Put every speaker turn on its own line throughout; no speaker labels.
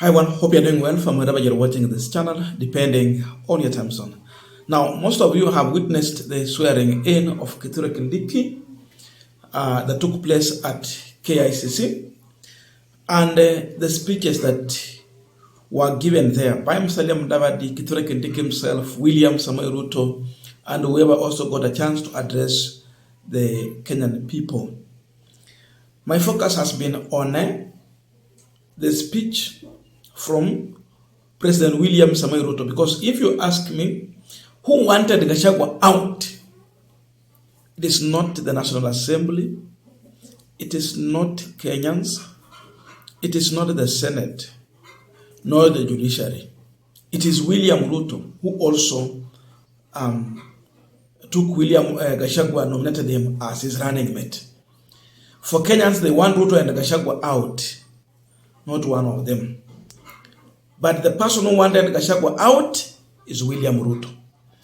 Hi everyone, hope you're doing well from wherever you're watching this channel, depending on your time zone. Now, most of you have witnessed the swearing in of Kindiki that took place at KICC, and the speeches that were given there by Musalia Mudavadi, Kindiki himself, William Samoei Ruto, and whoever also got a chance to address the Kenyan people. My focus has been on the speech from President William Samoei Ruto, because if you ask me who wanted Gachagwa out, it is not the National Assembly, it is not Kenyans, it is not the Senate, nor the judiciary. It is William Ruto who also took William Gachagwa, nominated him as his running mate. For Kenyans, they want Ruto and Gachagwa out, not one of them. But the person who wanted Gachagwa out is William Ruto.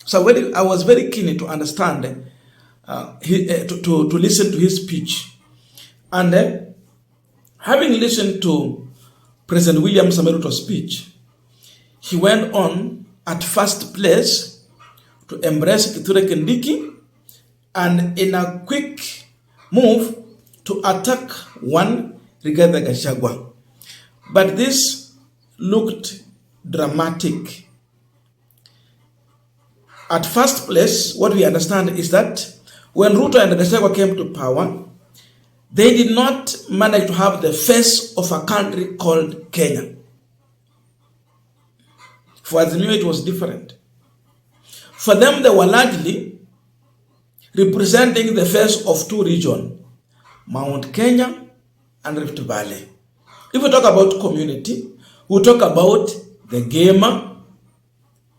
So I was very keen to understand, to listen to his speech. And having listened to President William Samoei Ruto's speech, he went on at first place to embrace Kindiki, and in a quick move to attack one Rigathi Gachagwa. But this looked dramatic. At first place, what we understand is that when Ruto and Gachagwa came to power, they did not manage to have the face of a country called Kenya. For Azimio, it was different. For them, they were largely representing the face of two regions, Mount Kenya and Rift Valley. If we talk about community, we talk about the Gema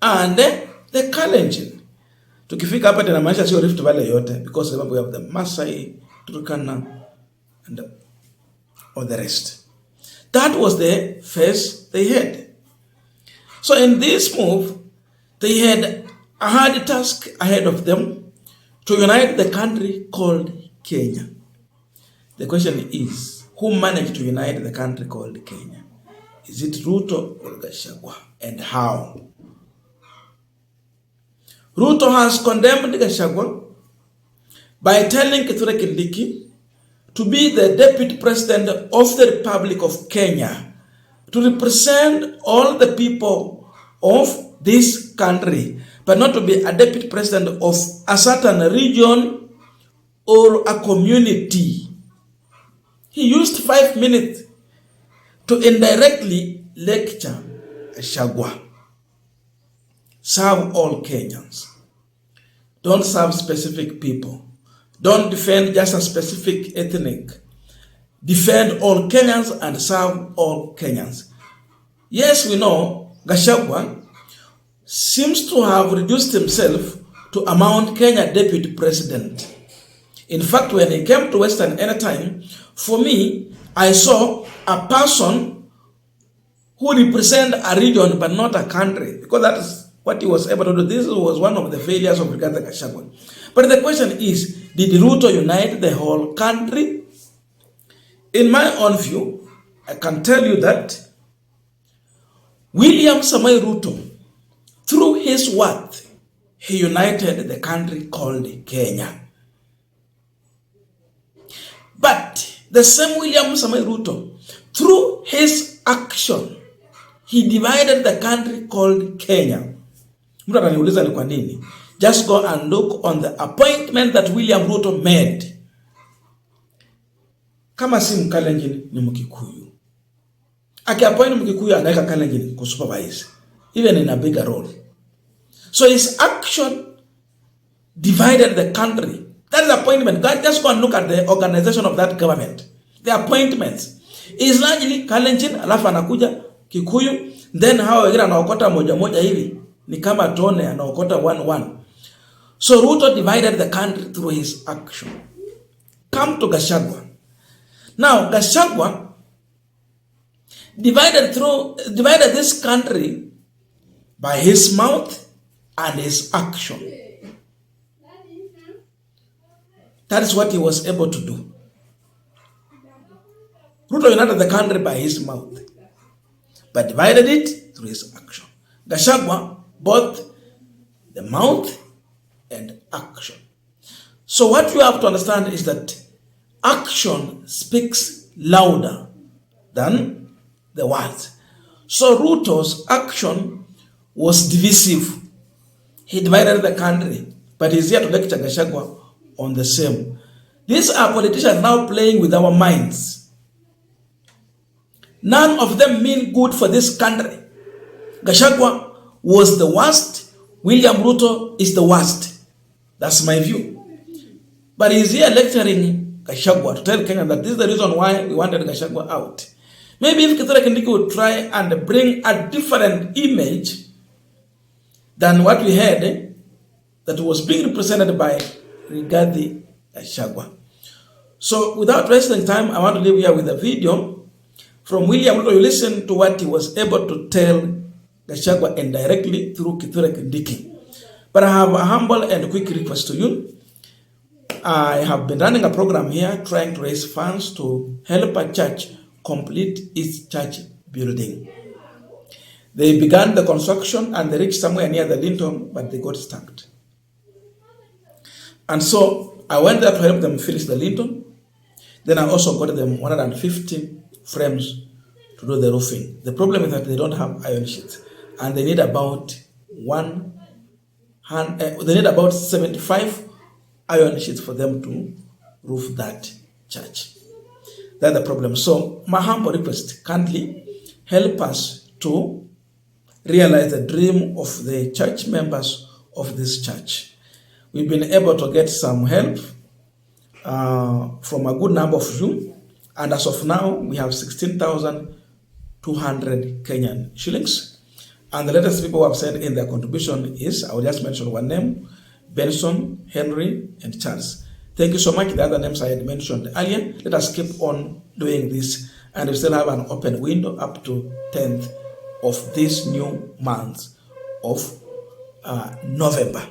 and the Kalenjin. Tukifika hapa tunamaanisha sio Rift Valley yote, because we have the Masai, Turkana, and all the rest. That was the face they had. So in this move, they had a hard task ahead of them to unite the country called Kenya. The question is, who managed to unite the country called Kenya? Is it Ruto or Gachagwa, and how? Ruto has condemned Gachagwa by telling Kindiki to be the deputy president of the Republic of Kenya, to represent all the people of this country, but not to be a deputy president of a certain region or a community. He used 5 minutes to indirectly lecture Gachagwa. Serve all Kenyans. Don't serve specific people. Don't defend just a specific ethnic. Defend all Kenyans and serve all Kenyans. Yes, we know Gachagwa seems to have reduced himself to a Mount Kenya deputy president. In fact, when he came to Western anytime, for me, I saw a person who represents a region but not a country, because that is what he was able to do. This was one of the failures of Rigathi Gachagwa. But the question is, did Ruto unite the whole country? In my own view, I can tell you that William Samoei Ruto, through his worth, he united the country called Kenya. But the same William Samoei Ruto, through his action, he divided the country called Kenya. Just go and look on the appointment that William Ruto made. Kama si Mkalenjin ni Mkikuyu. Akiappoint Mkikuyu anaweka Kalenjin kusupervise, even in a bigger role. So his action divided the country. That is appointment. Just go and look at the organization of that government. The appointments is largely Kalenjin, alafu anakuja Kikuyu, then hao wengine anaokota moja moja hivi. Ni kama tone anaokota 1-1. So Ruto divided the country through his action. Come to Gachagwa. Now Gachagwa divided this country by his mouth and his action. That is what he was able to do. Ruto united the country by his mouth. but divided it through his action. Gachagwa, both the mouth and action. So what you have to understand is that action speaks louder than the words. So Ruto's action was divisive. He divided the country, but he's here to lecture Gachagwa on the same. These are politicians now playing with our minds. None of them mean good for this country. Gachagwa was the worst. William Ruto is the worst. That's my view. But he's here lecturing Gachagwa to tell Kenya that this is the reason why we wanted Gachagwa out. Maybe if Kindiki would try and bring a different image than what we had that was being represented by Rigathi Gachagwa. So without wasting time, I want to leave here with a video from William Ruto. You listen to what he was able to tell Gachagwa indirectly through Kindiki. But I have a humble and quick request to you. I have been running a program here trying to raise funds to help a church complete its church building. They began the construction and they reached somewhere near the Linton, but they got stuck. And so I went there to help them finish the Linton. Then I also got them 150 frames to do the roofing. The problem is that they don't have iron sheets, and they need about 75 iron sheets for them to roof that church. That's the problem. So my humble request, kindly help us to realize the dream of the church members of this church. We've been able to get some help from a good number of you, and as of now, we have 16,200 Kenyan shillings. And the latest people who have sent in their contribution is, I will just mention one name, Benson, Henry, and Charles. Thank you so much. The other names I had mentioned earlier. Let us keep on doing this, and we still have an open window up to 10th of this new month of November.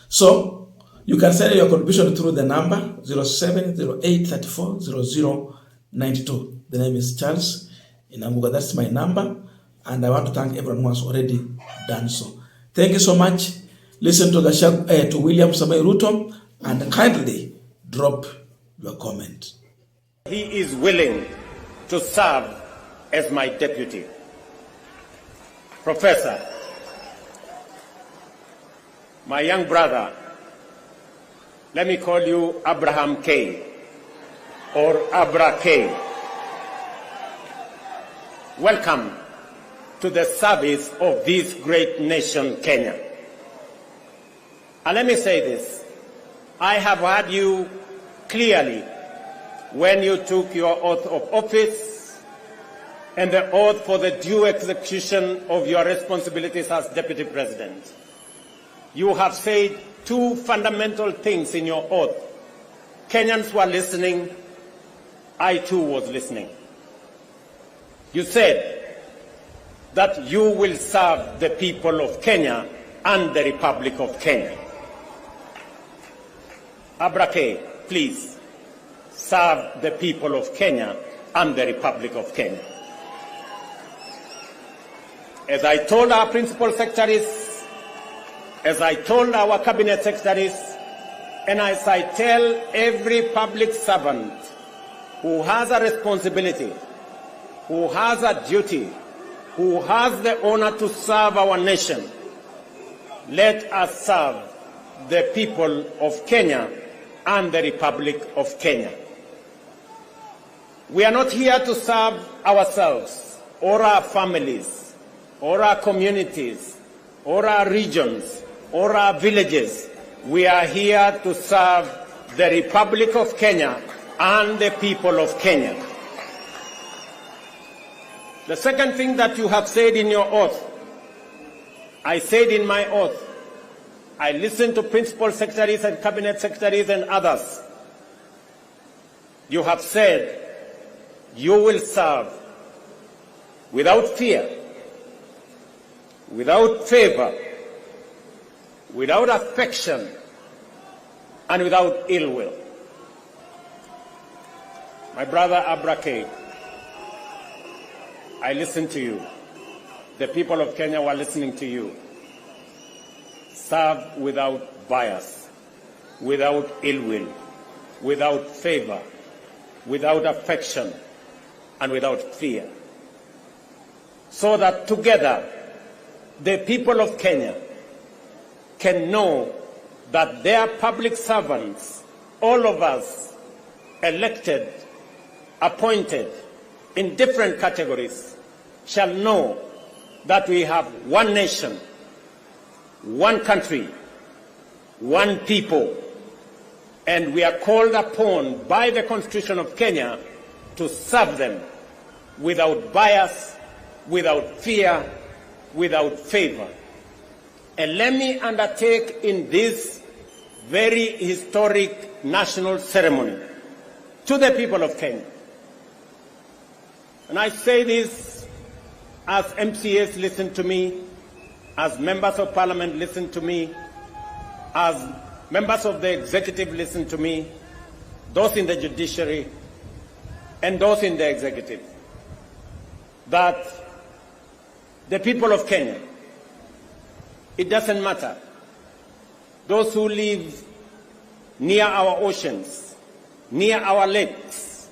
So you can send your contribution through the number 0708340092. The name is Charles Inangungwa. That's my number, and I want to thank everyone who has already done so. Thank you so much. Listen to William Samoei Ruto and kindly drop your comment.
He is willing to serve as my deputy. Professor, my young brother, let me call you Abraham K. or Abra K. Welcome to the service of this great nation, Kenya. And let me say this, I have heard you clearly when you took your oath of office and the oath for the due execution of your responsibilities as Deputy President. You have said two fundamental things in your oath. Kenyans were listening, I too was listening. You said that you will serve the people of Kenya and the Republic of Kenya. Abrake, please serve the people of Kenya and the Republic of Kenya. As I told our principal secretaries, as I told our cabinet secretaries, and as I tell every public servant who has a responsibility, who has a duty, who has the honor to serve our nation, let us serve the people of Kenya and the Republic of Kenya. We are not here to serve ourselves or our families or our communities or our regions or our villages. We are here to serve the Republic of Kenya and the people of Kenya. The second thing that you have said in your oath, I said in my oath, I listened to principal secretaries and cabinet secretaries and others. You have said you will serve without fear, without favor, without affection, and without ill will. My brother Abrake, I listen to you. The people of Kenya were listening to you. Serve without bias, without ill will, without favor, without affection, and without fear. So that together, the people of Kenya can know that their public servants, all of us, elected, appointed in different categories, shall know that we have one nation, one country, one people, and we are called upon by the Constitution of Kenya to serve them without bias, without fear, without favor. And let me undertake in this very historic national ceremony to the people of Kenya. And I say this as MCAs listen to me, as members of parliament listen to me, as members of the executive listen to me, those in the judiciary and those in the executive, that the people of Kenya, it doesn't matter, those who live near our oceans, near our lakes,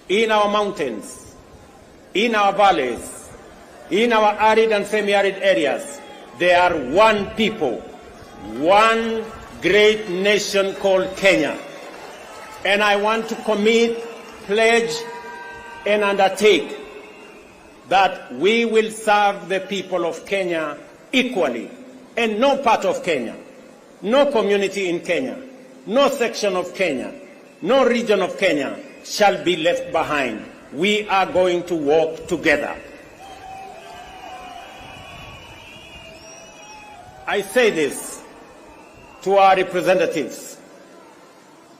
in our mountains, in our valleys, in our arid and semi-arid areas, they are one people, one great nation called Kenya. And I want to commit, pledge, and undertake that we will serve the people of Kenya equally, and no part of Kenya, no community in Kenya, no section of Kenya, no region of Kenya shall be left behind. We are going to work together. I say this to our representatives.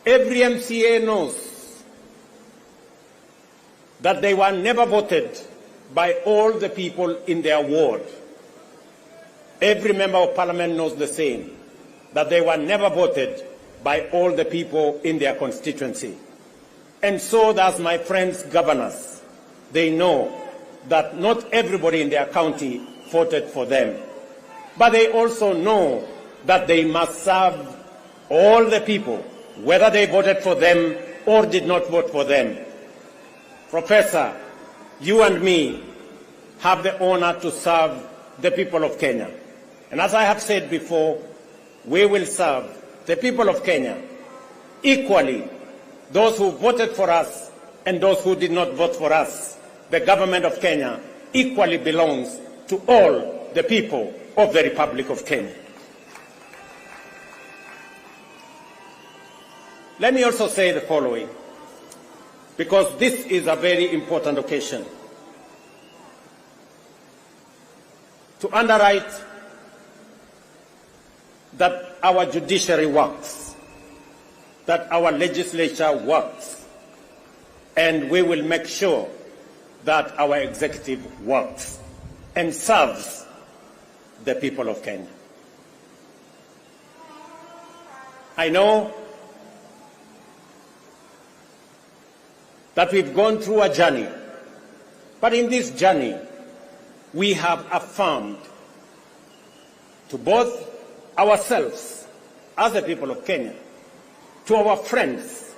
Every MCA knows that they were never voted by all the people in their ward. Every member of parliament knows the same, that they were never voted by all the people in their constituency. And so does my friends governors. They know that not everybody in their county voted for them. But they also know that they must serve all the people, whether they voted for them or did not vote for them. Professor, you and me have the honor to serve the people of Kenya. And as I have said before, we will serve the people of Kenya equally, those who voted for us and those who did not vote for us. The government of Kenya equally belongs to all the people of the Republic of Kenya. Let me also say the following, because this is a very important occasion. To underwrite that our judiciary works, that our legislature works, and we will make sure that our executive works and serves the people of Kenya. I know that we've gone through a journey, but in this journey, we have affirmed to both ourselves as the people of Kenya, to our friends